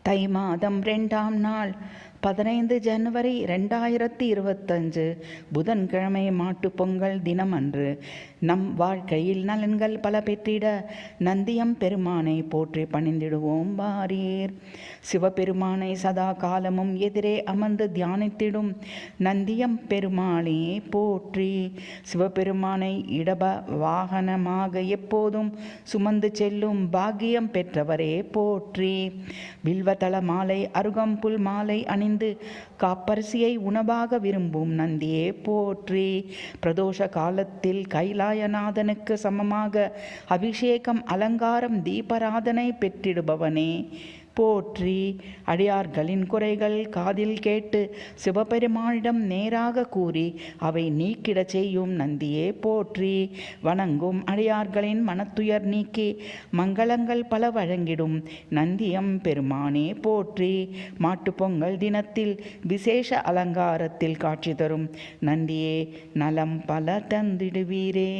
தை மாதம் 2ஆம் நாள் 15 ஜனவரி 2025 புதன்கிழமை மாட்டுப்பொங்கல் தினம் அன்று நம் வாழ்க்கையில் நலன்கள் பல பெற்றிட நந்தியம் பெருமானை போற்றி பணிந்திடுவோம் வாரீர். சிவபெருமானை சதா காலமும் எதிரே அமர்ந்து தியானித்திடும் நந்தியம் பெருமானே போற்றி. சிவபெருமானை இடப வாகனமாக எப்போதும் சுமந்து செல்லும் பாக்கியம் பெற்றவரே போற்றி. வில்வதள மாலை அருகம்புல் மாலை அணிந்து காப்பரிசியை உணவாக விரும்பும் நந்தியே போற்றி. பிரதோஷ காலத்தில் கைலாயநாதனுக்கு சமமாக அபிஷேகம் அலங்காரம் தீபாராதனை பெற்றிடுபவனே போற்றி. அடியார்களின் குறைகள் காதில் கேட்டு சிவபெருமானிடம் நேராக கூறி அவை நீக்கிடச் செய்யும் நந்தியே போற்றி. வணங்கும் அடியார்களின் மனத்துயர் நீக்கி மங்களங்கள் பல வழங்கிடும் நந்தியம் பெருமானே போற்றி. மாட்டுப்பொங்கல் தினத்தில் விசேஷ அலங்காரத்தில் காட்சி தரும் நந்தியே நலம் பல தந்திடுவீரே.